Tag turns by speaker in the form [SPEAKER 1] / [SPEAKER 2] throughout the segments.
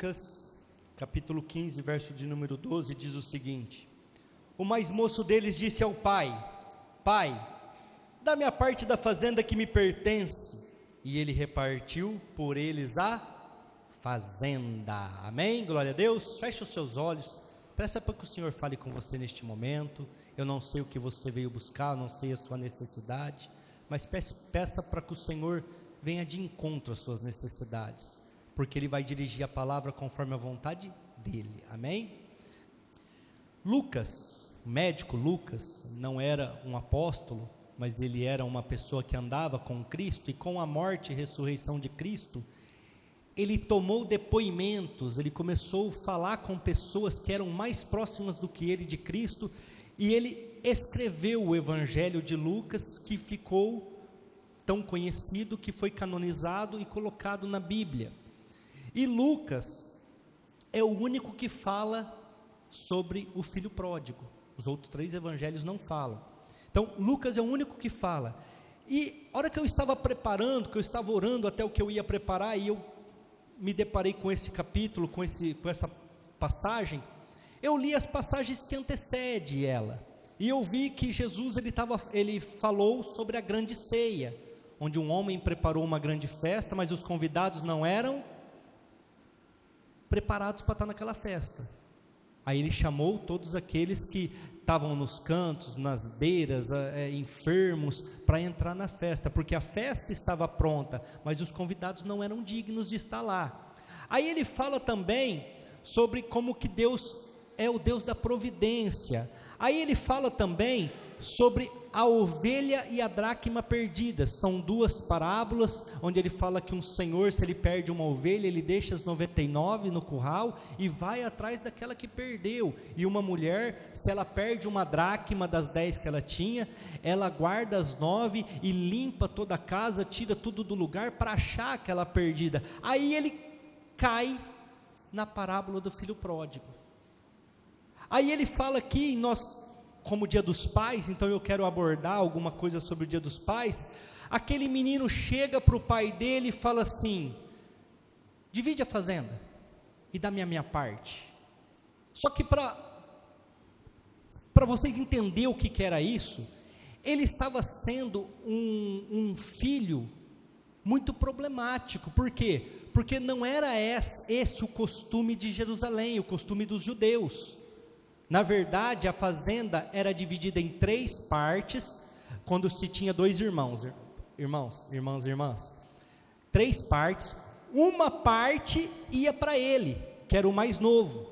[SPEAKER 1] Lucas, capítulo 15, verso de número 12, diz o seguinte: o mais moço deles disse ao pai: Pai, dá-me a parte da fazenda que me pertence. E ele repartiu por eles a fazenda. Amém? Glória a Deus. Feche os seus olhos. Peça para que o Senhor fale com você neste momento. Eu não sei o que você veio buscar, eu não sei a sua necessidade, mas peça para que o Senhor venha de encontro às suas necessidades, porque Ele vai dirigir a palavra conforme a vontade dEle. Amém? Lucas, o médico Lucas, não era um apóstolo, mas ele era uma pessoa que andava com Cristo, e com a morte e ressurreição de Cristo, ele tomou depoimentos, ele começou a falar com pessoas que eram mais próximas do que ele de Cristo, e ele escreveu o Evangelho de Lucas, que ficou tão conhecido, que foi canonizado e colocado na Bíblia. E Lucas é o único que fala sobre o filho pródigo. Os outros 3 evangelhos não falam. Então, Lucas é o único que fala. E a hora que eu estava preparando, que eu estava orando até o que eu ia preparar, e eu me deparei com esse capítulo, com essa passagem, eu li as passagens que antecedem ela. E eu vi que Jesus, ele falou sobre a grande ceia, onde um homem preparou uma grande festa, mas os convidados não eram preparados para estar naquela festa. Aí ele chamou todos aqueles que estavam nos cantos, nas beiras, enfermos, para entrar na festa, porque a festa estava pronta, mas os convidados não eram dignos de estar lá. Aí ele fala também sobre como que Deus é o Deus da providência. Aí ele fala também sobre a ovelha e a dracma perdidas. São 2 parábolas, onde ele fala que um senhor, se ele perde uma ovelha, ele deixa as 99 no curral e vai atrás daquela que perdeu. E uma mulher, se ela perde uma dracma das 10 que ela tinha, ela guarda as 9 e limpa toda a casa, tira tudo do lugar para achar aquela perdida. Aí ele cai na parábola do filho pródigo. Aí ele fala aqui, como o dia dos pais, então eu quero abordar alguma coisa sobre o dia dos pais. Aquele menino chega para o pai dele e fala assim: divide a fazenda e dá-me a minha parte. Só que para vocês entenderem o que era isso, ele estava sendo um filho muito problemático. Por quê? Porque não era esse o costume de Jerusalém, o costume dos judeus. Na verdade, a fazenda era dividida em 3 partes, quando se tinha 2 irmãs, 3 partes, uma parte ia para ele, que era o mais novo.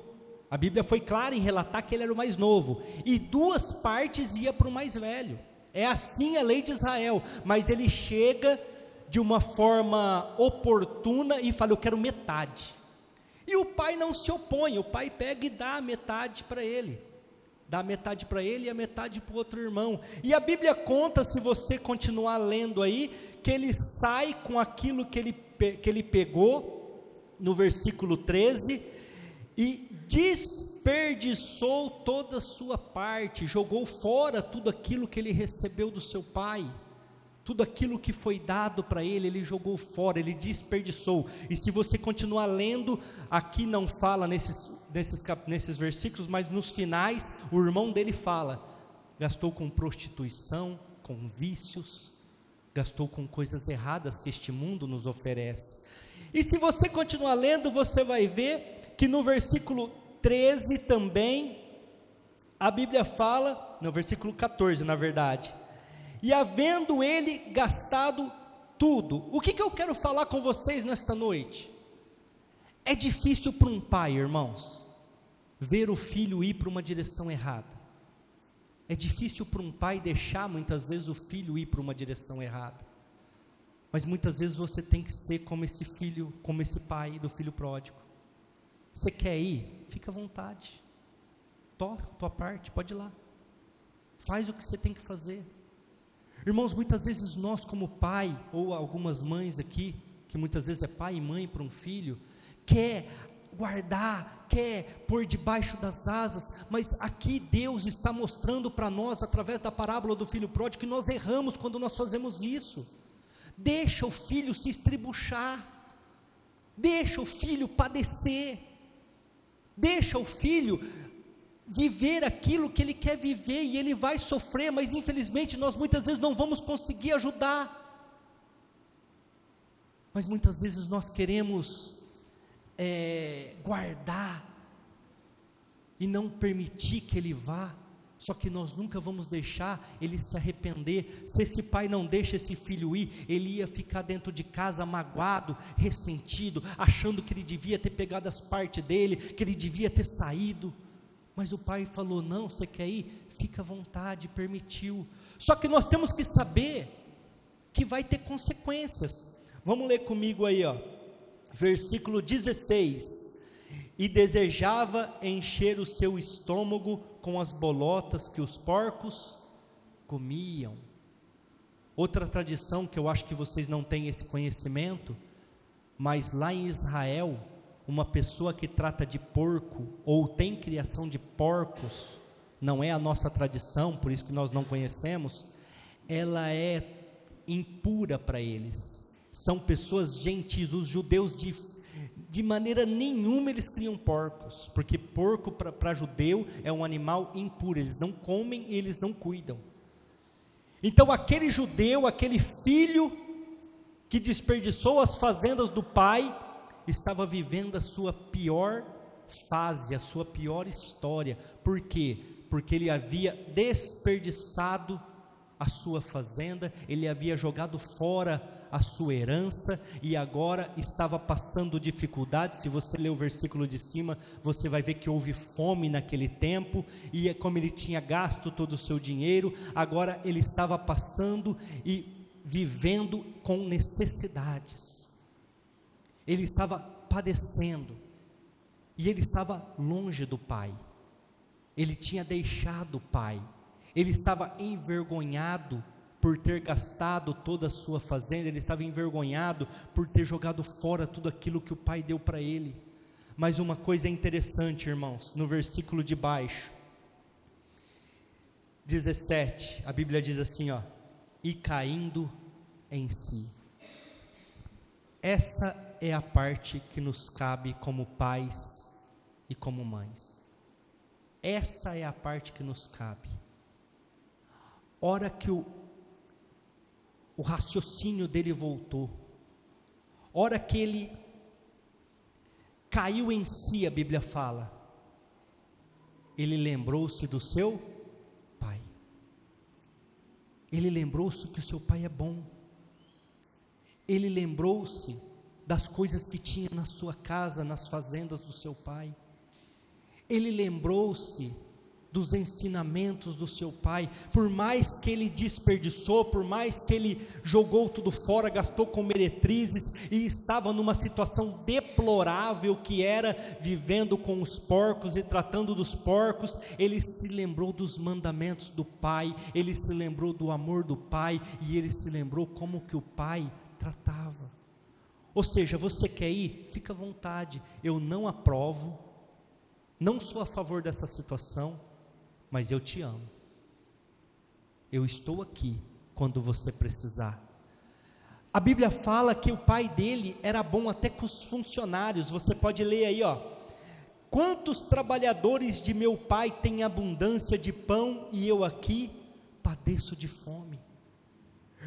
[SPEAKER 1] A Bíblia foi clara em relatar que ele era o mais novo, e 2 partes ia para o mais velho. É assim a lei de Israel, mas ele chega de uma forma oportuna e fala: eu quero metade. E o pai não se opõe, o pai pega e dá a metade para ele. Dá a metade para ele e a metade para o outro irmão. E a Bíblia conta, se você continuar lendo aí, que ele sai com aquilo que ele pegou, no versículo 13, e desperdiçou toda a sua parte, jogou fora tudo aquilo que ele recebeu do seu pai. Tudo aquilo que foi dado para ele, ele jogou fora, ele desperdiçou. E se você continuar lendo, aqui não fala nesses versículos, mas nos finais, o irmão dele fala: gastou com prostituição, com vícios, gastou com coisas erradas que este mundo nos oferece. E se você continuar lendo, você vai ver que no versículo 13 também, a Bíblia fala, no versículo 14 na verdade: e havendo ele gastado tudo. O que eu quero falar com vocês nesta noite? É difícil para um pai, irmãos, ver o filho ir para uma direção errada. É difícil para um pai deixar muitas vezes o filho ir para uma direção errada. Mas muitas vezes você tem que ser como esse filho, como esse pai do filho pródigo. Você quer ir? Fica à vontade. Tua parte, pode ir lá. Faz o que você tem que fazer. Irmãos, muitas vezes nós como pai, ou algumas mães aqui, que muitas vezes é pai e mãe para um filho, quer guardar, quer pôr debaixo das asas, mas aqui Deus está mostrando para nós, através da parábola do filho pródigo, que nós erramos quando nós fazemos isso. Deixa o filho se estribuchar, Deixa o filho padecer, deixa o filho viver aquilo que ele quer viver, e ele vai sofrer, mas infelizmente nós muitas vezes não vamos conseguir ajudar. Mas muitas vezes nós queremos guardar e não permitir que ele vá, só que nós nunca vamos deixar ele se arrepender. Se esse pai não deixa esse filho ir, ele ia ficar dentro de casa magoado, ressentido, achando que ele devia ter pegado as partes dele, que ele devia ter saído, mas o pai falou: não, você quer ir? Fica à vontade, permitiu. Só que nós temos que saber que vai ter consequências. Vamos ler comigo aí, versículo 16: e desejava encher o seu estômago com as bolotas que os porcos comiam. Outra tradição que eu acho que vocês não têm esse conhecimento, mas lá em Israel, uma pessoa que trata de porco, ou tem criação de porcos, não é a nossa tradição, por isso que nós não conhecemos, ela é impura para eles. São pessoas gentis. Os judeus de maneira nenhuma eles criam porcos, porque porco para judeu é um animal impuro, eles não comem e eles não cuidam. Então aquele judeu, aquele filho que desperdiçou as fazendas do pai, estava vivendo a sua pior fase, a sua pior história. Por quê? Porque ele havia desperdiçado a sua fazenda, ele havia jogado fora a sua herança, e agora estava passando dificuldade. Se você ler o versículo de cima, você vai ver que houve fome naquele tempo, e como ele tinha gasto todo o seu dinheiro, agora ele estava passando e vivendo com necessidades, ele estava padecendo, e ele estava longe do pai, ele tinha deixado o pai, ele estava envergonhado por ter gastado toda a sua fazenda, ele estava envergonhado por ter jogado fora tudo aquilo que o pai deu para ele. Mas uma coisa é interessante, irmãos, no versículo de baixo, 17, a Bíblia diz assim, e caindo em si. Essa é a parte que nos cabe como pais e como mães. Essa é a parte que nos cabe. Hora que o raciocínio dele voltou, hora que ele caiu em si, a Bíblia fala, ele lembrou-se do seu pai, ele lembrou-se que o seu pai é bom, ele lembrou-se das coisas que tinha na sua casa, nas fazendas do seu pai, ele lembrou-se dos ensinamentos do seu pai. Por mais que ele desperdiçou, por mais que ele jogou tudo fora, gastou com meretrizes, e estava numa situação deplorável, que era vivendo com os porcos e tratando dos porcos, ele se lembrou dos mandamentos do pai, ele se lembrou do amor do pai, e ele se lembrou como que o pai tratava. Ou seja, você quer ir? Fica à vontade, eu não aprovo, não sou a favor dessa situação, mas eu te amo, eu estou aqui quando você precisar. A Bíblia fala que o pai dele era bom até com os funcionários. Você pode ler aí, quantos trabalhadores de meu pai têm abundância de pão, e eu aqui padeço de fome.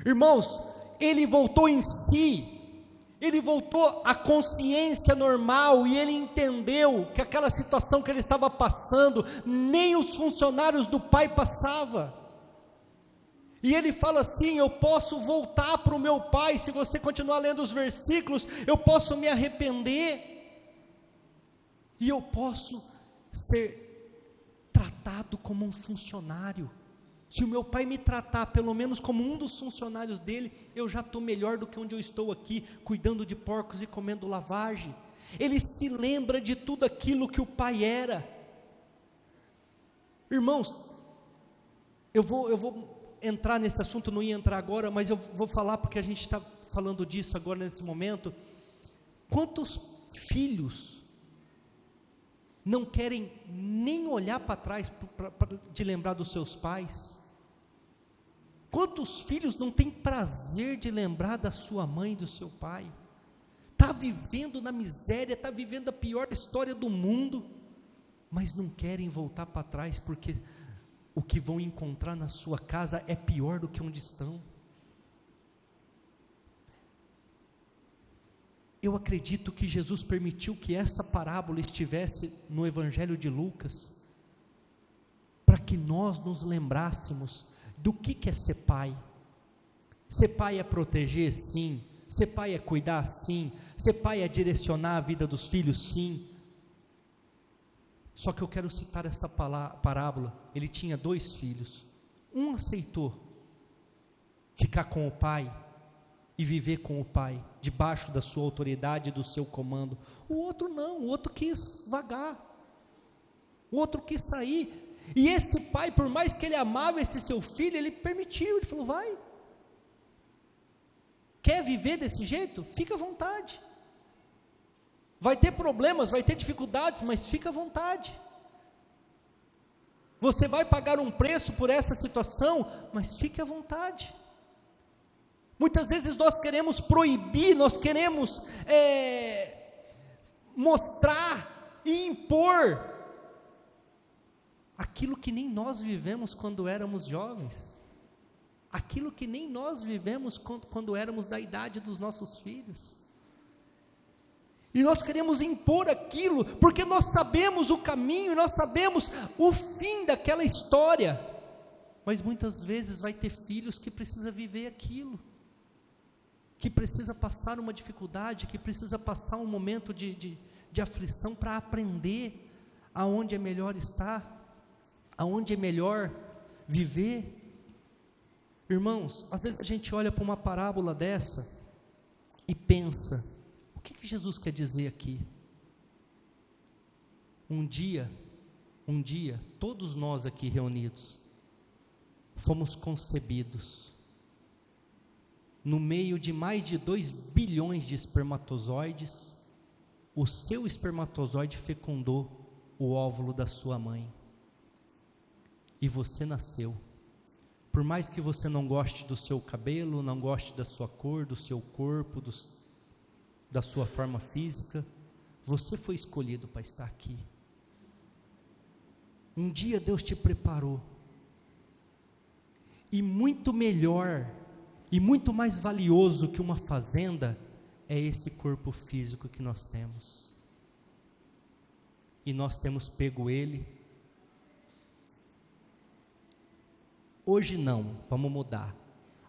[SPEAKER 1] Irmãos, ele voltou em si, ele voltou à consciência normal, e ele entendeu que aquela situação que ele estava passando, nem os funcionários do pai passavam. E ele fala assim: eu posso voltar para o meu pai. Se você continuar lendo os versículos, eu posso me arrepender, e eu posso ser tratado como um funcionário. Se o meu pai me tratar pelo menos como um dos funcionários dele, eu já estou melhor do que onde eu estou aqui, cuidando de porcos e comendo lavagem. Ele se lembra de tudo aquilo que o pai era. Irmãos, eu vou entrar nesse assunto, não ia entrar agora, mas eu vou falar porque a gente está falando disso agora nesse momento. Quantos filhos não querem nem olhar para trás de lembrar dos seus pais? Quantos filhos não têm prazer de lembrar da sua mãe e do seu pai? Está vivendo na miséria, está vivendo a pior história do mundo, mas não querem voltar para trás, porque o que vão encontrar na sua casa é pior do que onde estão. Eu acredito que Jesus permitiu que essa parábola estivesse no Evangelho de Lucas, para que nós nos lembrássemos do que é ser pai. Ser pai é proteger, sim. Ser pai é cuidar, sim. Ser pai é direcionar a vida dos filhos, sim. Só que eu quero citar essa parábola. Ele tinha 2 filhos. Um aceitou ficar com o pai e viver com o pai, debaixo da sua autoridade, do seu comando. O outro não, o outro quis vagar. O outro quis sair. E esse pai, por mais que ele amava esse seu filho, ele permitiu, ele falou: vai. Quer viver desse jeito? Fica à vontade. Vai ter problemas, vai ter dificuldades, mas fica à vontade. Você vai pagar um preço por essa situação, mas fique à vontade. Muitas vezes nós queremos proibir, nós queremos mostrar e impor aquilo que nem nós vivemos quando éramos jovens, aquilo que nem nós vivemos quando éramos da idade dos nossos filhos. E nós queremos impor aquilo, porque nós sabemos o caminho, nós sabemos o fim daquela história, mas muitas vezes vai ter filhos que precisam viver aquilo, que precisa passar uma dificuldade, que precisa passar um momento de aflição para aprender aonde é melhor estar, aonde é melhor viver. Irmãos, às vezes a gente olha para uma parábola dessa e pensa: o que Jesus quer dizer aqui? Um dia, todos nós aqui reunidos, fomos concebidos no meio de mais de 2 bilhões de espermatozoides. O seu espermatozoide fecundou o óvulo da sua mãe, e você nasceu. Por mais que você não goste do seu cabelo, não goste da sua cor, do seu corpo, da sua forma física, você foi escolhido para estar aqui. Um dia Deus te preparou, e muito melhor, e muito mais valioso que uma fazenda, é esse corpo físico que nós temos, e nós temos pego ele. Hoje não, vamos mudar.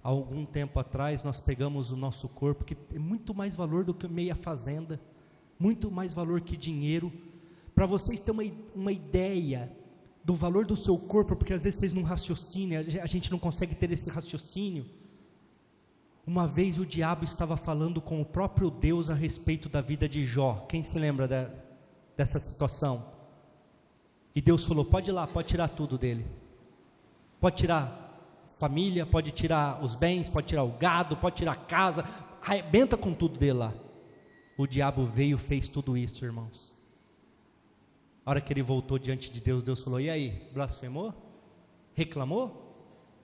[SPEAKER 1] Há algum tempo atrás nós pegamos o nosso corpo, que tem muito mais valor do que meia fazenda, muito mais valor que dinheiro. Para vocês terem uma ideia do valor do seu corpo, porque às vezes vocês não raciocinam, a gente não consegue ter esse raciocínio. Uma vez o diabo estava falando com o próprio Deus a respeito da vida de Jó. Quem se lembra dessa situação? E Deus falou: pode ir lá, pode tirar tudo dele. Pode tirar família, pode tirar os bens, pode tirar o gado, pode tirar a casa, arrebenta com tudo dele lá. O diabo veio e fez tudo isso, irmãos. A hora que ele voltou diante de Deus, Deus falou: e aí, blasfemou? Reclamou?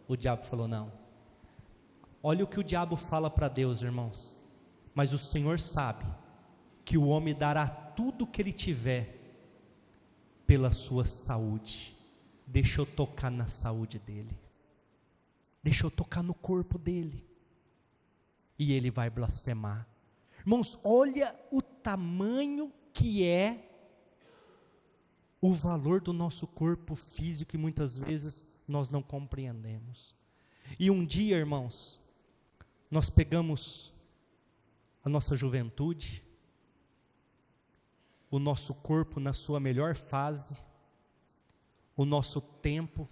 [SPEAKER 1] O diabo falou: não. Olha o que o diabo fala para Deus, irmãos. Mas o Senhor sabe que o homem dará tudo o que ele tiver pela sua saúde. Deixa eu tocar na saúde dele, deixa eu tocar no corpo dele, e ele vai blasfemar. Irmãos, olha o tamanho que é o valor do nosso corpo físico, e muitas vezes nós não compreendemos. E um dia, irmãos, nós pegamos a nossa juventude, o nosso corpo na sua melhor fase, o nosso tempo,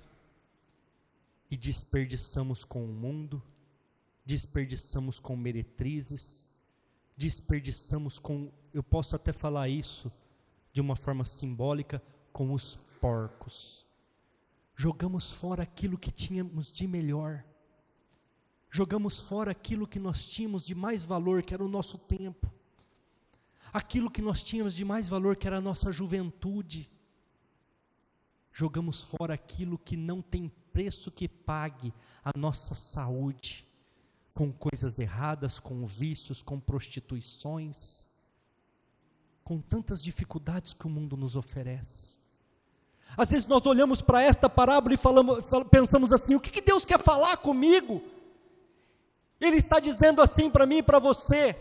[SPEAKER 1] e desperdiçamos com o mundo, desperdiçamos com meretrizes, desperdiçamos com, eu posso até falar isso de uma forma simbólica, com os porcos. Jogamos fora aquilo que tínhamos de melhor, jogamos fora aquilo que nós tínhamos de mais valor, que era o nosso tempo, aquilo que nós tínhamos de mais valor, que era a nossa juventude. Jogamos fora aquilo que não tem preço que pague, a nossa saúde, com coisas erradas, com vícios, com prostituições. com tantas dificuldades que o mundo nos oferece. Às vezes nós olhamos para esta parábola e pensamos assim: o que Deus quer falar comigo? Ele está dizendo assim para mim e para você.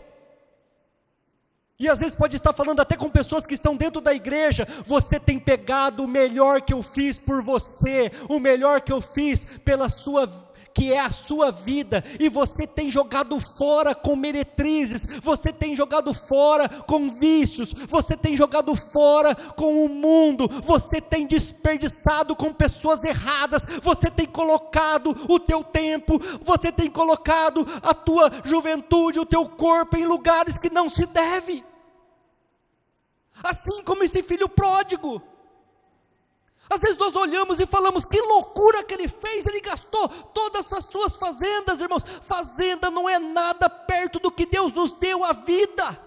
[SPEAKER 1] E às vezes pode estar falando até com pessoas que estão dentro da igreja: você tem pegado o melhor que eu fiz por você, o melhor que eu fiz que é a sua vida, e você tem jogado fora com meretrizes, você tem jogado fora com vícios, você tem jogado fora com o mundo, você tem desperdiçado com pessoas erradas, você tem colocado o teu tempo, você tem colocado a tua juventude, o teu corpo em lugares que não se deve, assim como esse filho pródigo. Às vezes nós olhamos e falamos: que loucura que ele fez, ele gastou todas as suas fazendas. Irmãos, fazenda não é nada perto do que Deus nos deu, a vida.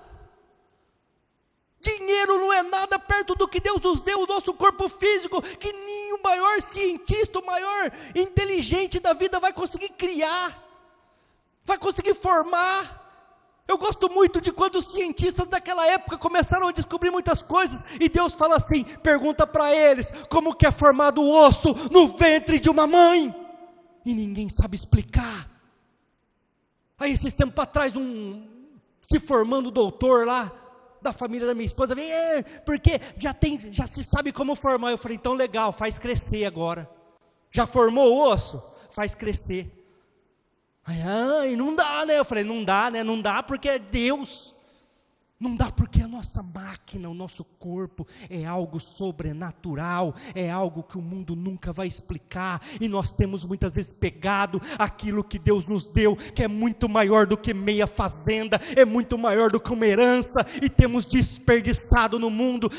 [SPEAKER 1] Dinheiro não é nada perto do que Deus nos deu, o nosso corpo físico, que nem o maior cientista, o maior inteligente da vida vai conseguir criar, vai conseguir formar. Eu gosto muito de quando os cientistas daquela época começaram a descobrir muitas coisas, e Deus fala assim, pergunta para eles, como que é formado o osso no ventre de uma mãe? E ninguém sabe explicar. Aí esses tempos atrás, se formando doutor lá, da família da minha esposa, vem, porque já se sabe como formar. Eu falei: então legal, faz crescer agora. Já formou o osso? Faz crescer. Ai, não dá, né? Eu falei: não dá, né? Não dá porque é Deus. Não dá porque a nossa máquina, o nosso corpo é algo sobrenatural, é algo que o mundo nunca vai explicar, e nós temos muitas vezes pegado aquilo que Deus nos deu, que é muito maior do que meia fazenda, é muito maior do que uma herança, e temos desperdiçado no mundo,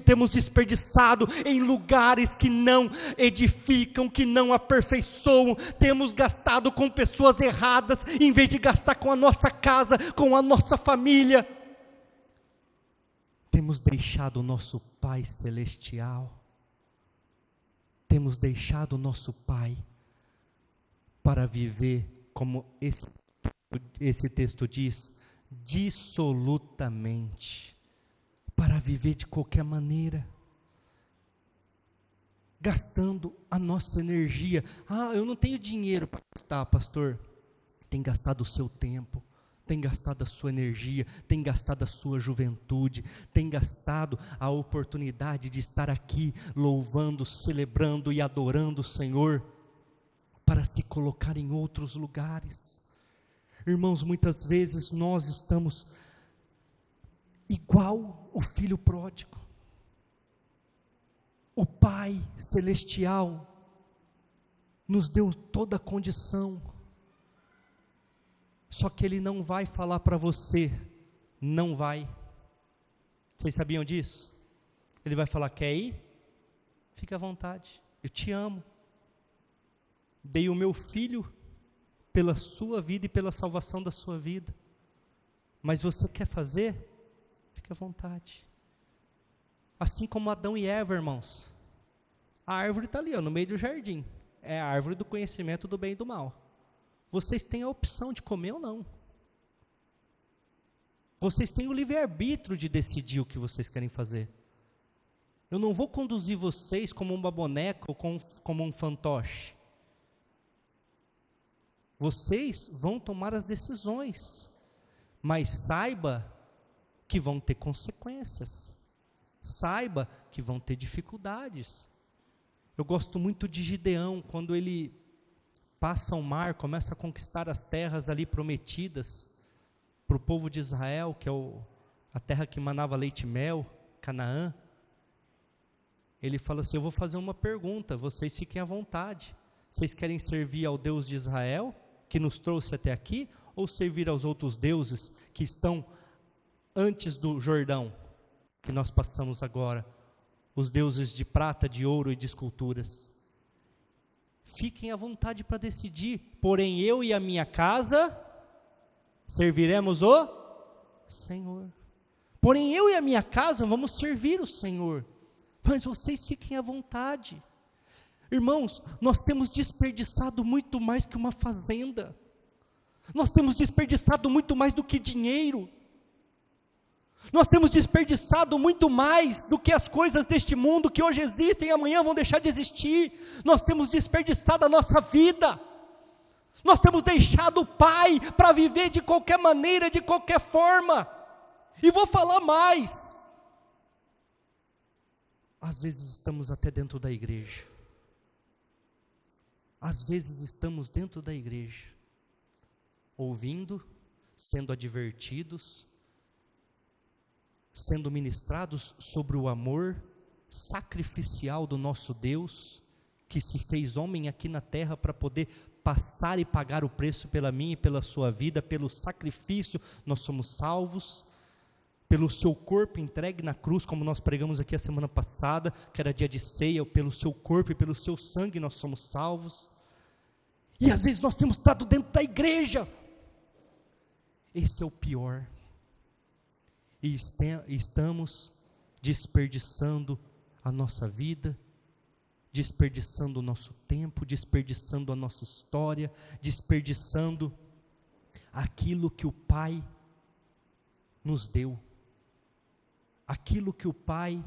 [SPEAKER 1] temos desperdiçado em lugares que não edificam, que não aperfeiçoam, temos gastado com pessoas erradas, em vez de gastar com a nossa casa, com a nossa família. Temos deixado o nosso Pai Celestial, temos deixado o nosso Pai para viver, como esse texto diz, dissolutamente, para viver de qualquer maneira, gastando a nossa energia. Eu não tenho dinheiro para gastar, pastor. Tem gastado o seu tempo, tem gastado a sua energia, tem gastado a sua juventude, tem gastado a oportunidade de estar aqui louvando, celebrando e adorando o Senhor, para se colocar em outros lugares. Irmãos, muitas vezes nós estamos igual o filho pródigo. O Pai Celestial nos deu toda a condição, só que Ele não vai falar para você, não vai. Vocês sabiam disso? Ele vai falar: quer ir? Fique à vontade, eu te amo. Dei o meu filho pela sua vida e pela salvação da sua vida. Mas você quer fazer? Fique à vontade. Assim como Adão e Eva, irmãos. A árvore está ali, no meio do jardim. É a árvore do conhecimento do bem e do mal. Vocês têm a opção de comer ou não. Vocês têm o livre-arbítrio de decidir o que vocês querem fazer. Eu não vou conduzir vocês como uma boneca ou como um fantoche. Vocês vão tomar as decisões, mas saiba que vão ter consequências. Saiba que vão ter dificuldades. Eu gosto muito de Gideão, quando ele passa o mar, começa a conquistar as terras ali prometidas para o povo de Israel, que é a terra que manava leite e mel, Canaã. Ele fala assim: eu vou fazer uma pergunta, vocês fiquem à vontade. Vocês querem servir ao Deus de Israel, que nos trouxe até aqui, ou servir aos outros deuses que estão antes do Jordão, que nós passamos agora, os deuses de prata, de ouro e de esculturas? Fiquem à vontade para decidir, porém eu e a minha casa serviremos o Senhor. Porém eu e a minha casa vamos servir o Senhor, mas vocês fiquem à vontade. Irmãos, nós temos desperdiçado muito mais que uma fazenda, nós temos desperdiçado muito mais do que dinheiro. Nós temos desperdiçado muito mais do que as coisas deste mundo que hoje existem e amanhã vão deixar de existir. Nós temos desperdiçado a nossa vida. Nós temos deixado o Pai para viver de qualquer maneira, de qualquer forma. E vou falar mais. Às vezes estamos até dentro da igreja. Às vezes estamos dentro da igreja, ouvindo, sendo advertidos, sendo ministrados sobre o amor sacrificial do nosso Deus, que se fez homem aqui na terra para poder passar e pagar o preço pela minha e pela sua vida, pelo sacrifício nós somos salvos, pelo seu corpo entregue na cruz, como nós pregamos aqui a semana passada, que era dia de ceia, pelo seu corpo e pelo seu sangue nós somos salvos. E às vezes nós temos estado dentro da igreja. Esse é o pior. E estamos desperdiçando a nossa vida, desperdiçando o nosso tempo, desperdiçando a nossa história, desperdiçando aquilo que o Pai nos deu, aquilo que o Pai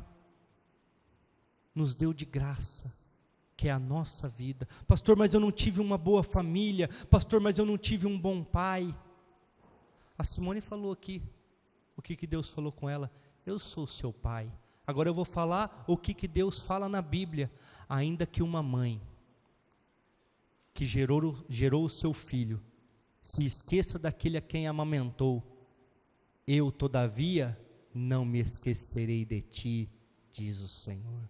[SPEAKER 1] nos deu de graça, que é a nossa vida. Pastor, mas eu não tive uma boa família. Pastor, mas eu não tive um bom pai. A Simone falou aqui, o que Deus falou com ela: eu sou o seu pai. Agora eu vou falar o que Deus fala na Bíblia. Ainda que uma mãe que gerou o seu filho se esqueça daquele a quem amamentou, eu todavia não me esquecerei de ti, diz o Senhor.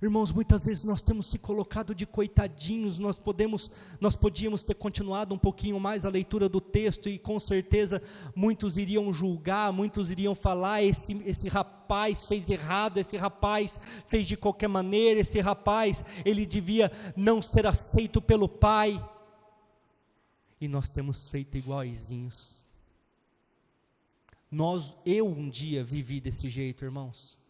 [SPEAKER 1] Irmãos, muitas vezes nós temos se colocado de coitadinhos. Nós podíamos ter continuado um pouquinho mais a leitura do texto e com certeza muitos iriam julgar, muitos iriam falar: esse rapaz fez errado, esse rapaz fez de qualquer maneira, esse rapaz, ele devia não ser aceito pelo pai. E nós temos feito iguaizinhos. Eu um dia vivi desse jeito, irmãos.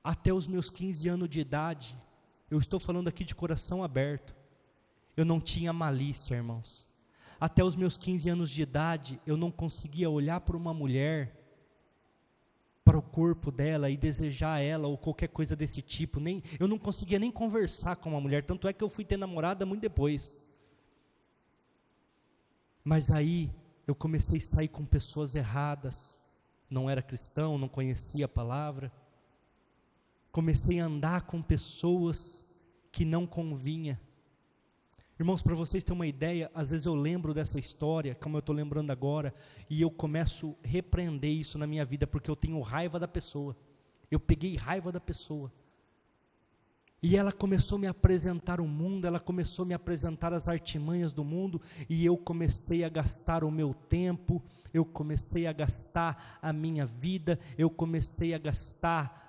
[SPEAKER 1] Até os meus 15 anos de idade, eu estou falando aqui de coração aberto, eu não tinha malícia, irmãos. Até os meus 15 anos de idade, eu não conseguia olhar para uma mulher, para o corpo dela e desejar ela ou qualquer coisa desse tipo. Eu não conseguia nem conversar com uma mulher, tanto é que eu fui ter namorada muito depois. Mas aí, eu comecei a sair com pessoas erradas, não era cristão, não conhecia a palavra. Comecei a andar com pessoas que não convinha. Irmãos, para vocês terem uma ideia, às vezes eu lembro dessa história, como eu estou lembrando agora, e eu começo a repreender isso na minha vida, porque eu tenho raiva da pessoa. Eu peguei raiva da pessoa. E ela começou a me apresentar o mundo, ela começou a me apresentar as artimanhas do mundo, e eu comecei a gastar o meu tempo, eu comecei a gastar a minha vida, eu comecei a gastar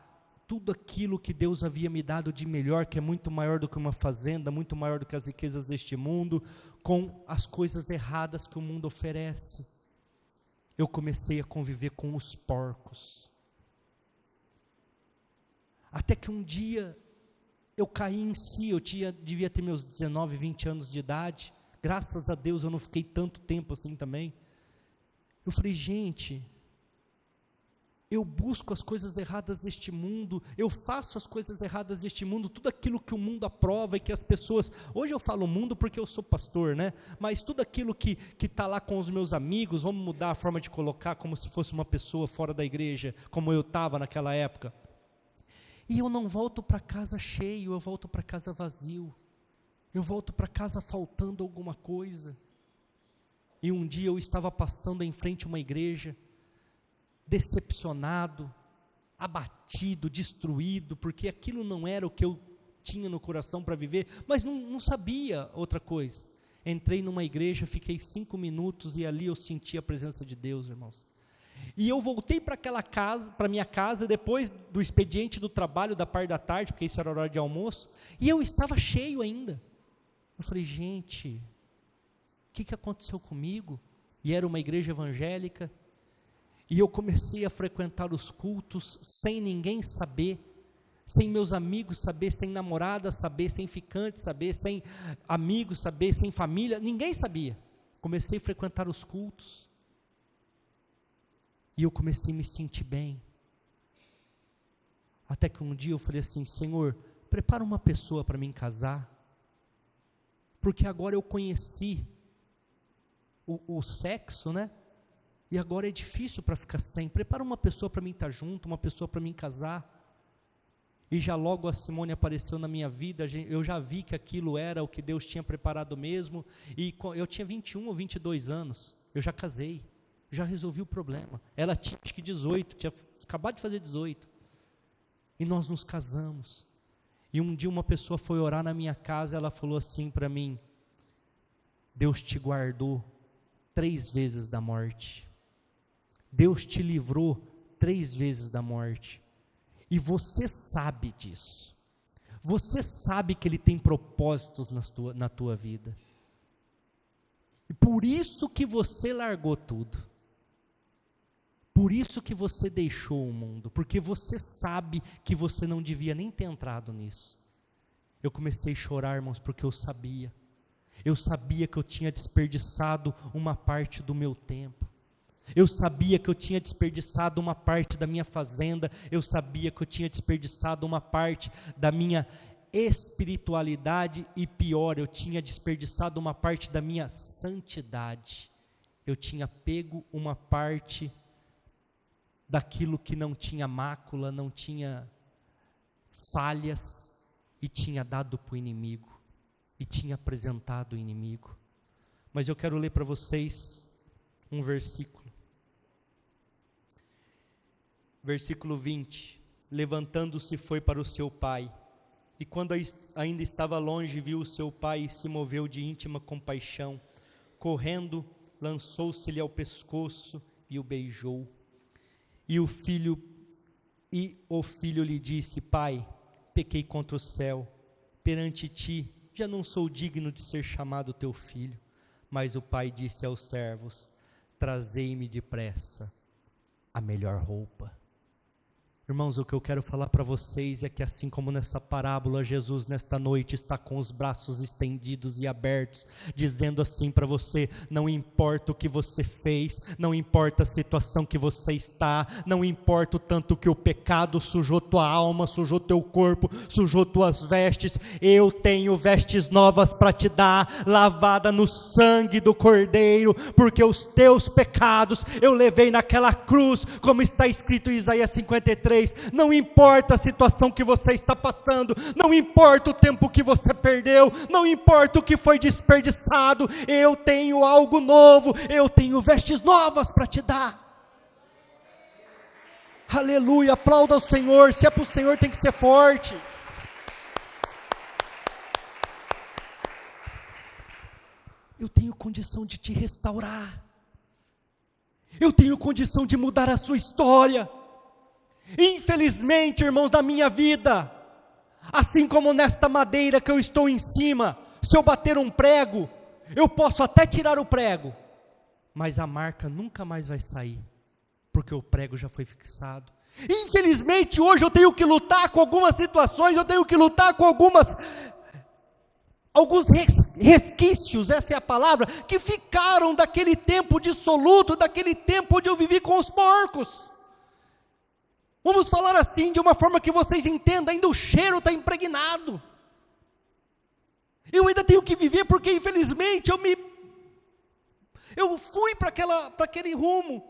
[SPEAKER 1] tudo aquilo que Deus havia me dado de melhor, que é muito maior do que uma fazenda, muito maior do que as riquezas deste mundo, com as coisas erradas que o mundo oferece. Eu comecei a conviver com os porcos. Até que um dia eu caí em si, devia ter meus 19, 20 anos de idade, graças a Deus eu não fiquei tanto tempo assim também. Eu falei: gente, eu busco as coisas erradas deste mundo, eu faço as coisas erradas deste mundo, tudo aquilo que o mundo aprova e que as pessoas, hoje eu falo mundo porque eu sou pastor, né? Mas tudo aquilo que está lá com os meus amigos, vamos mudar a forma de colocar, como se fosse uma pessoa fora da igreja, como eu estava naquela época. E eu não volto para casa cheio, eu volto para casa vazio, eu volto para casa faltando alguma coisa. E um dia eu estava passando em frente a uma igreja, decepcionado, abatido, destruído, porque aquilo não era o que eu tinha no coração para viver, mas não sabia outra coisa. Entrei numa igreja, fiquei 5 minutos e ali eu senti a presença de Deus, irmãos. E eu voltei para aquela casa, para minha casa, depois do expediente do trabalho da parte da tarde, porque isso era horário de almoço, e eu estava cheio ainda. Eu falei: gente, o que aconteceu comigo? E era uma igreja evangélica. E eu comecei a frequentar os cultos sem ninguém saber, sem meus amigos saber, sem namorada saber, sem ficante saber, sem amigos saber, sem família, ninguém sabia. Comecei a frequentar os cultos. E eu comecei a me sentir bem. Até que um dia eu falei assim: Senhor, prepara uma pessoa para mim casar, porque agora eu conheci o sexo, né? E agora é difícil para ficar sem. Prepara uma pessoa para mim estar junto, uma pessoa para mim casar. E já logo a Simone apareceu na minha vida, eu já vi que aquilo era o que Deus tinha preparado mesmo, e eu tinha 21 ou 22 anos, eu já casei, já resolvi o problema. Ela tinha acho que 18, tinha acabado de fazer 18, e nós nos casamos. E um dia uma pessoa foi orar na minha casa, ela falou assim para mim: Deus te guardou 3 vezes da morte, Deus te livrou 3 vezes da morte, e você sabe disso, você sabe que Ele tem propósitos na tua vida, e por isso que você largou tudo, por isso que você deixou o mundo, porque você sabe que você não devia nem ter entrado nisso. Eu comecei a chorar, irmãos, porque eu sabia que eu tinha desperdiçado uma parte do meu tempo, eu sabia que eu tinha desperdiçado uma parte da minha fazenda, eu sabia que eu tinha desperdiçado uma parte da minha espiritualidade, e pior, eu tinha desperdiçado uma parte da minha santidade. Eu tinha pego uma parte daquilo que não tinha mácula, não tinha falhas, e tinha dado para o inimigo, e tinha apresentado o inimigo. Mas eu quero ler para vocês um versículo. Versículo 20, levantando-se foi para o seu pai, e quando ainda estava longe, viu o seu pai e se moveu de íntima compaixão, correndo, lançou-se-lhe ao pescoço e o beijou. E o filho lhe disse: Pai, pequei contra o céu, perante ti, já não sou digno de ser chamado teu filho. Mas o pai disse aos servos: trazei-me depressa a melhor roupa. Irmãos, o que eu quero falar para vocês é que, assim como nessa parábola, Jesus nesta noite está com os braços estendidos e abertos, dizendo assim para você: não importa o que você fez, não importa a situação que você está, não importa o tanto que o pecado sujou tua alma, sujou teu corpo, sujou tuas vestes, eu tenho vestes novas para te dar, lavada no sangue do Cordeiro, porque os teus pecados eu levei naquela cruz, como está escrito em Isaías 53, não importa a situação que você está passando, não importa o tempo que você perdeu, não importa o que foi desperdiçado, eu tenho algo novo, eu tenho vestes novas para te dar. Aleluia, aplauda o Senhor, se é para o Senhor tem que ser forte. Eu tenho condição de te restaurar, eu tenho condição de mudar a sua história. Infelizmente, irmãos, na minha vida, assim como nesta madeira que eu estou em cima, se eu bater um prego, eu posso até tirar o prego, mas a marca nunca mais vai sair, porque o prego já foi fixado. Infelizmente, hoje eu tenho que lutar com algumas situações, eu tenho que lutar com alguns resquícios, essa é a palavra, que ficaram daquele tempo dissoluto, daquele tempo onde eu vivi com os porcos. Vamos falar assim, de uma forma que vocês entendam, ainda o cheiro está impregnado. Eu ainda tenho que viver, porque infelizmente eu fui para aquele rumo,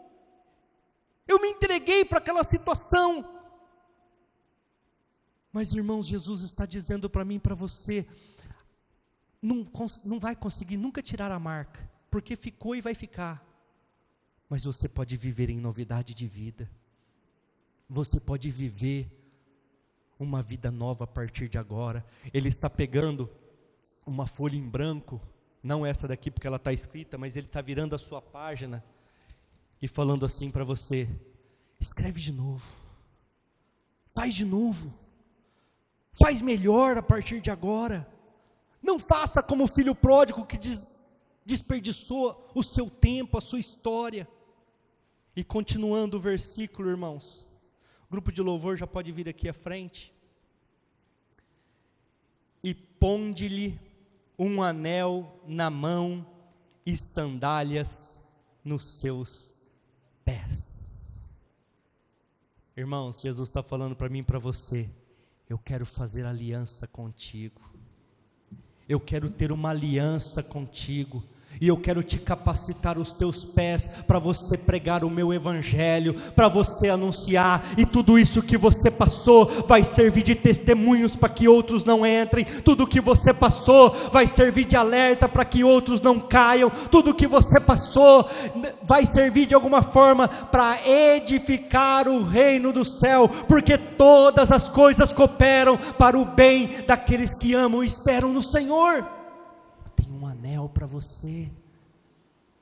[SPEAKER 1] eu me entreguei para aquela situação. Mas, irmãos, Jesus está dizendo para mim e para você: não vai conseguir nunca tirar a marca, porque ficou e vai ficar, mas você pode viver em novidade de vida. Você pode viver uma vida nova a partir de agora. Ele está pegando uma folha em branco, não essa daqui porque ela está escrita, mas ele está virando a sua página e falando assim para você: escreve de novo, faz de novo, faz melhor a partir de agora. Não faça como o filho pródigo que desperdiçou o seu tempo, a sua história. E continuando o versículo, irmãos, o grupo de louvor já pode vir aqui à frente. E ponde-lhe um anel na mão e sandálias nos seus pés. Irmãos, Jesus está falando para mim e para você: eu quero fazer aliança contigo, eu quero ter uma aliança contigo, e eu quero te capacitar os teus pés para você pregar o meu evangelho, para você anunciar, e tudo isso que você passou vai servir de testemunhos para que outros não entrem, tudo que você passou vai servir de alerta para que outros não caiam, tudo que você passou vai servir de alguma forma para edificar o reino do céu, porque todas as coisas cooperam para o bem daqueles que amam e esperam no Senhor. Tem um anel para você.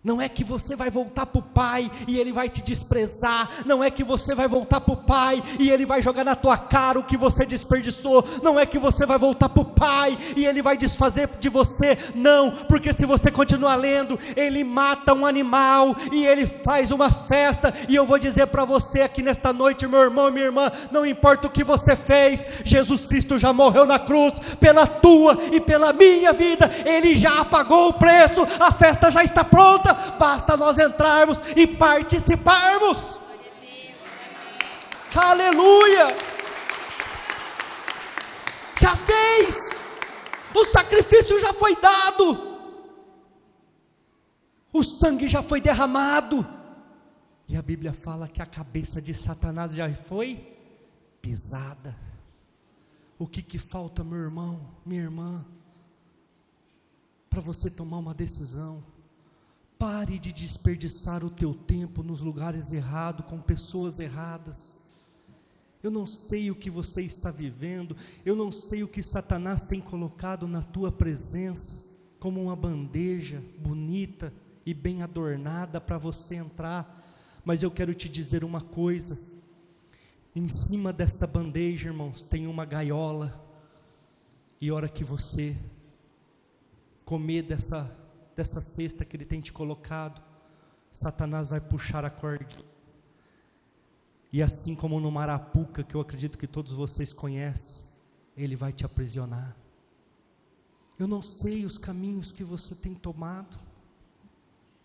[SPEAKER 1] Não é que você vai voltar para o pai e ele vai te desprezar, não é que você vai voltar para o pai e ele vai jogar na tua cara o que você desperdiçou, não é que você vai voltar para o pai e ele vai desfazer de você, não, porque se você continuar lendo, ele mata um animal e ele faz uma festa, e eu vou dizer para você aqui nesta noite, meu irmão, minha irmã, não importa o que você fez, Jesus Cristo já morreu na cruz, pela tua e pela minha vida, ele já pagou o preço, a festa já está pronta, basta nós entrarmos e participarmos. Aleluia! Já fez, o sacrifício já foi dado, o sangue já foi derramado, e a Bíblia fala que a cabeça de Satanás já foi pisada. O que falta, meu irmão, minha irmã, para você tomar uma decisão? Pare de desperdiçar o teu tempo nos lugares errados, com pessoas erradas. Eu não sei o que você está vivendo, eu não sei o que Satanás tem colocado na tua presença, como uma bandeja bonita e bem adornada para você entrar, mas eu quero te dizer uma coisa: em cima desta bandeja, irmãos, tem uma gaiola, e a hora que você comer dessa cesta que ele tem te colocado, Satanás vai puxar a corda, e assim como no Marapuca, que eu acredito que todos vocês conhecem, ele vai te aprisionar. Eu não sei os caminhos que você tem tomado,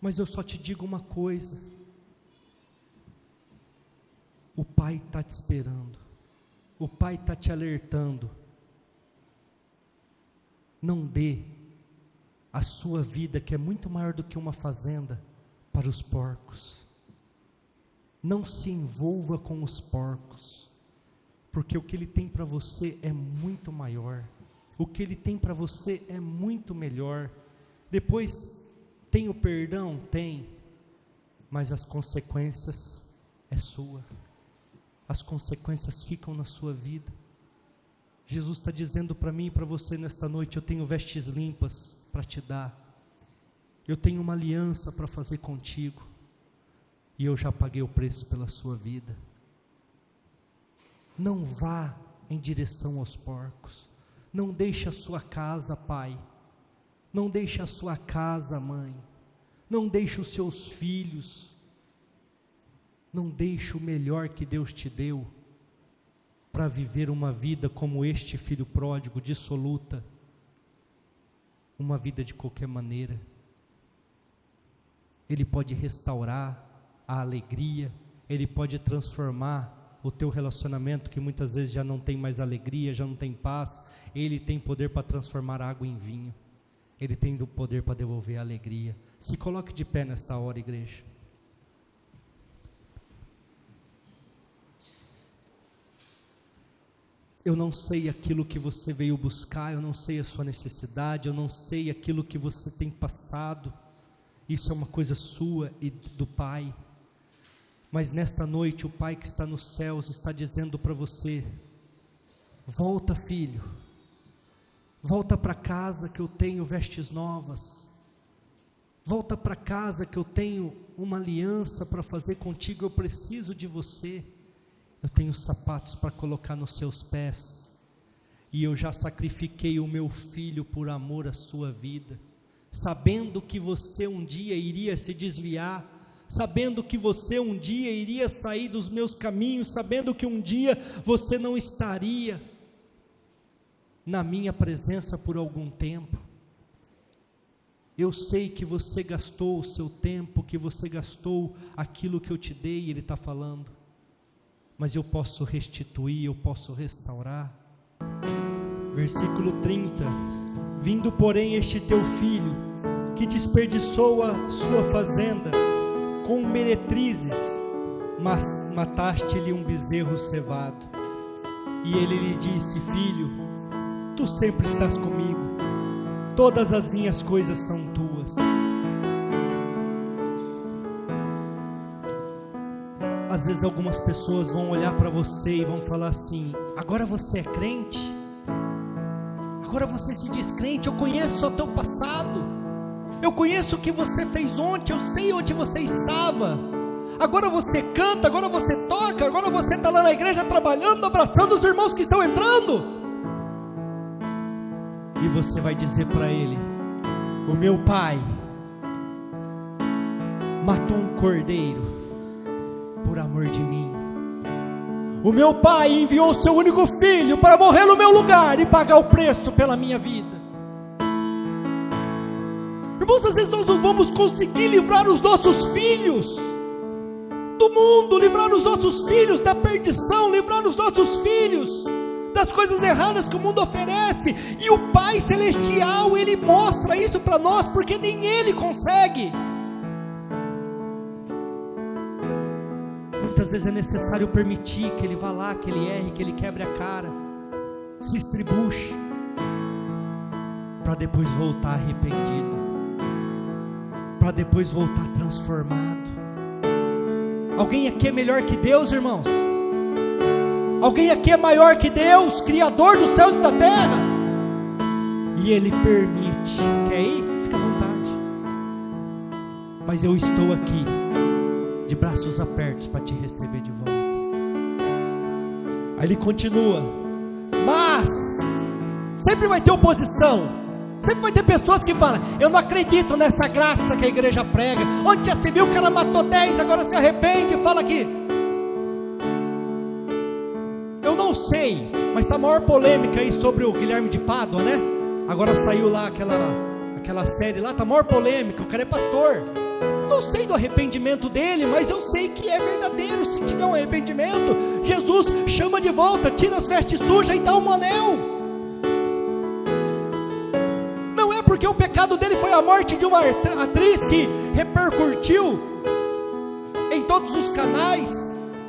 [SPEAKER 1] mas eu só te digo uma coisa: o Pai está te esperando, o Pai está te alertando. Não dê a sua vida, que é muito maior do que uma fazenda, para os porcos. Não se envolva com os porcos, porque o que Ele tem para você é muito maior, o que Ele tem para você é muito melhor. Depois, tem o perdão? Tem, mas as consequências é sua, as consequências ficam na sua vida. Jesus está dizendo para mim e para você nesta noite: eu tenho vestes limpas para te dar, eu tenho uma aliança para fazer contigo, e eu já paguei o preço pela sua vida. Não vá em direção aos porcos, não deixe a sua casa, pai, não deixe a sua casa, mãe, não deixe os seus filhos, não deixe o melhor que Deus te deu, para viver uma vida como este filho pródigo, dissoluta, uma vida de qualquer maneira. Ele pode restaurar a alegria, Ele pode transformar o teu relacionamento, que muitas vezes já não tem mais alegria, já não tem paz. Ele tem poder para transformar água em vinho, Ele tem o poder para devolver a alegria. Se coloque de pé nesta hora, igreja. Eu não sei aquilo que você veio buscar, eu não sei a sua necessidade, eu não sei aquilo que você tem passado, isso é uma coisa sua e do Pai, mas nesta noite o Pai que está nos céus está dizendo para você: volta, filho, volta para casa que eu tenho vestes novas, volta para casa que eu tenho uma aliança para fazer contigo, eu preciso de você. Eu tenho sapatos para colocar nos seus pés, e eu já sacrifiquei o meu filho por amor à sua vida, sabendo que você um dia iria se desviar, sabendo que você um dia iria sair dos meus caminhos, sabendo que um dia você não estaria na minha presença por algum tempo. Eu sei que você gastou o seu tempo, que você gastou aquilo que eu te dei, Ele está falando. mas eu posso restituir, eu posso restaurar. Versículo 30, vindo porém este teu filho, que desperdiçou a sua fazenda com meretrizes, mas mataste-lhe um bezerro cevado. E ele lhe disse: filho, tu sempre estás comigo, todas as minhas coisas são tuas. Às vezes algumas pessoas vão olhar para você e vão falar assim: agora você é crente? Agora você se diz crente? Eu conheço o teu passado, eu conheço o que você fez ontem, eu sei onde você estava. Agora você canta, agora você toca, agora você está lá na igreja trabalhando, abraçando os irmãos que estão entrando. E você vai dizer para ele: o meu pai matou um cordeiro por amor de mim. O meu pai enviou o seu único filho para morrer no meu lugar e pagar o preço pela minha vida. Irmãos, às vezes nós não vamos conseguir livrar os nossos filhos do mundo, livrar os nossos filhos da perdição, livrar os nossos filhos das coisas erradas que o mundo oferece, e o Pai Celestial, Ele mostra isso para nós, porque nem Ele consegue. Muitas vezes é necessário permitir que Ele vá lá, que Ele erre, que Ele quebre a cara, se estribuche, para depois voltar arrependido, para depois voltar transformado. Alguém aqui é melhor que Deus, irmãos? Alguém aqui é maior que Deus, Criador dos céus e da terra? E Ele permite. Quer ir? Fica à vontade. Mas eu estou aqui, de braços abertos, para te receber de volta. Aí Ele continua: mas sempre vai ter oposição. Sempre vai ter pessoas que falam: eu não acredito nessa graça que a igreja prega. Onde já se viu que ela matou 10, agora se arrepende e fala aqui. Eu não sei, mas está a maior polêmica aí sobre o Guilherme de Pádua, né? Agora saiu lá aquela série lá, está a maior polêmica, o cara é pastor. Não sei do arrependimento dele, mas eu sei que é verdadeiro. Se tiver um arrependimento, Jesus chama de volta, tira as vestes sujas e dá um anel. Porque o pecado dele foi a morte de uma atriz que repercutiu em todos os canais,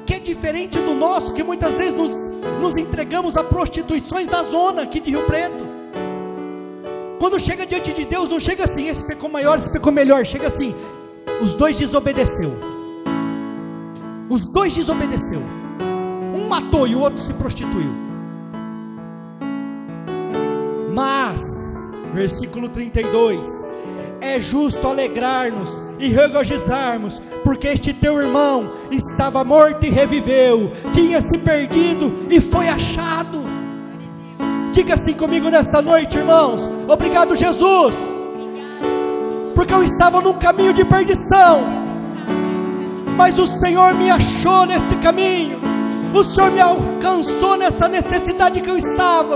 [SPEAKER 1] que é diferente do nosso, que muitas vezes nos entregamos a prostituições da zona aqui de Rio Preto. Quando chega diante de Deus, não chega assim: esse pecou maior, esse pecou melhor. Chega assim: os dois desobedeceu. Os dois desobedeceu. Um matou e o outro se prostituiu. Mas versículo 32, é justo alegrar-nos e regozijarmos, porque este teu irmão estava morto e reviveu, tinha se perdido e foi achado. Diga assim comigo nesta noite, irmãos: obrigado, Jesus, porque eu estava num caminho de perdição, mas o Senhor me achou neste caminho. O Senhor me alcançou nessa necessidade que eu estava.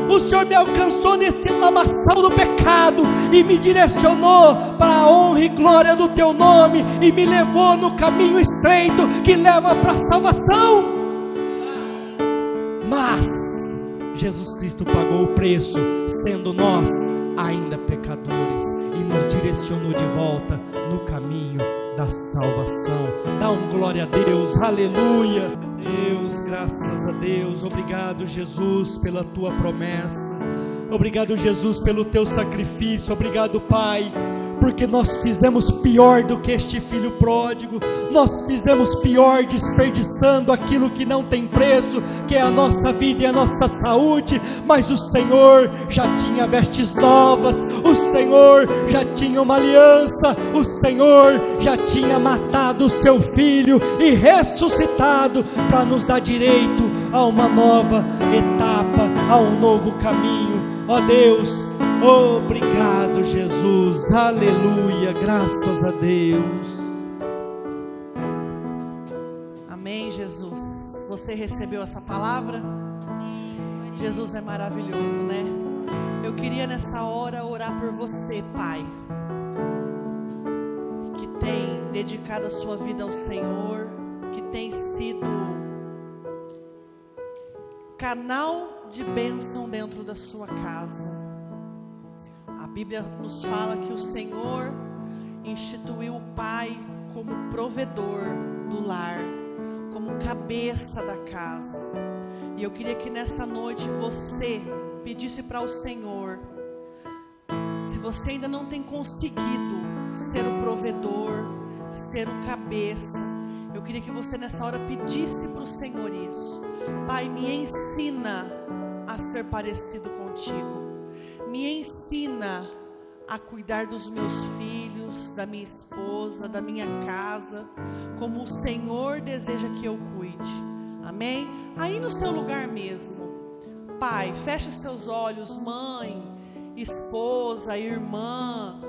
[SPEAKER 1] O Senhor me alcançou nesse lamaçal do pecado e me direcionou para a honra e glória do teu nome, e me levou no caminho estreito que leva para a salvação. Mas Jesus Cristo pagou o preço, sendo nós ainda pecadores, e nos direcionou de volta no caminho da salvação. Dá um glória a Deus, aleluia. Deus, graças a Deus. Obrigado, Jesus, pela tua promessa. Obrigado, Jesus, pelo teu sacrifício. Obrigado, Pai, porque nós fizemos pior do que este filho pródigo. Nós fizemos pior, desperdiçando aquilo que não tem preço, que é a nossa vida e a nossa saúde. Mas o Senhor já tinha vestes novas, o Senhor já tinha uma aliança, o Senhor já tinha matado o seu filho e ressuscitado para nos dar direito a uma nova etapa, a um novo caminho. Ó Deus, obrigado, Jesus, aleluia, graças a Deus.
[SPEAKER 2] Amém, Jesus. Você recebeu essa palavra? Jesus é maravilhoso, né? Eu queria nessa hora orar por você, Pai, que tem dedicado a sua vida ao Senhor, que tem sido canal de bênção dentro da sua casa. A Bíblia nos fala que o Senhor instituiu o pai como provedor do lar, como cabeça da casa. E eu queria que nessa noite você pedisse para o Senhor, se você ainda não tem conseguido ser o provedor, ser o cabeça, eu queria que você nessa hora pedisse para o Senhor isso. Pai, me ensina a ser parecido contigo, me ensina a cuidar dos meus filhos, da minha esposa, da minha casa, como o Senhor deseja que eu cuide. Amém? Aí no seu lugar mesmo, pai, fecha seus olhos, mãe, esposa, irmã,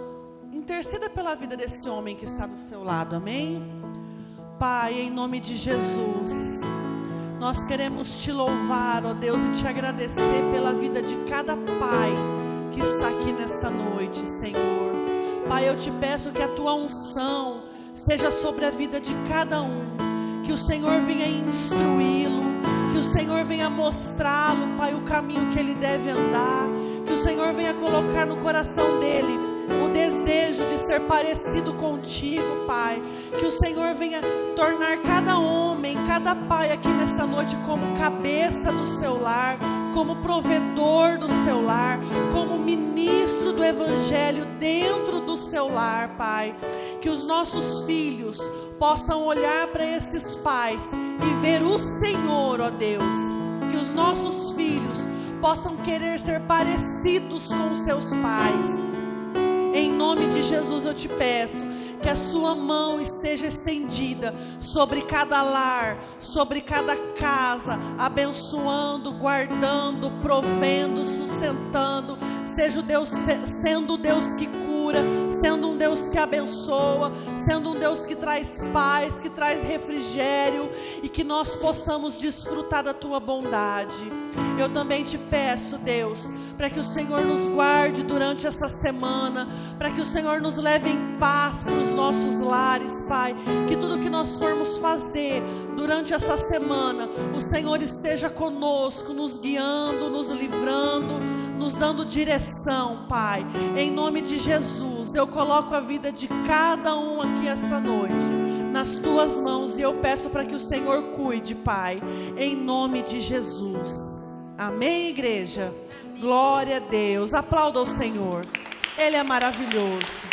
[SPEAKER 2] interceda pela vida desse homem que está do seu lado. Amém? Pai, em nome de Jesus, nós queremos te louvar, ó Deus, e te agradecer pela vida de cada pai que está aqui nesta noite, Senhor. Pai, eu te peço que a tua unção seja sobre a vida de cada um, que o Senhor venha instruí-lo, que o Senhor venha mostrá-lo, Pai, o caminho que ele deve andar, que o Senhor venha colocar no coração dele o desejo de ser parecido contigo, Pai, que o Senhor venha tornar cada homem, cada pai aqui nesta noite como cabeça do seu lar, como provedor do seu lar, como ministro do Evangelho dentro do seu lar, Pai. Que os nossos filhos possam olhar para esses pais e ver o Senhor, ó Deus. Que os nossos filhos possam querer ser parecidos com os seus pais. Em nome de Jesus eu te peço que a sua mão esteja estendida sobre cada lar, sobre cada casa, abençoando, guardando, provendo, sustentando. Seja o Deus, sendo o Deus que cura, sendo um Deus que abençoa, sendo um Deus que traz paz, que traz refrigério, e que nós possamos desfrutar da tua bondade. Eu também te peço, Deus, para que o Senhor nos guarde durante essa semana, para que o Senhor nos leve em paz para os nossos lares, Pai. Que tudo que nós formos fazer durante essa semana, o Senhor esteja conosco, nos guiando, nos livrando, nos dando direção, Pai. Em nome de Jesus, eu coloco a vida de cada um aqui esta noite nas tuas mãos, e eu peço para que o Senhor cuide, Pai, em nome de Jesus. Amém, igreja? Glória a Deus. Aplauda o Senhor. Ele é maravilhoso.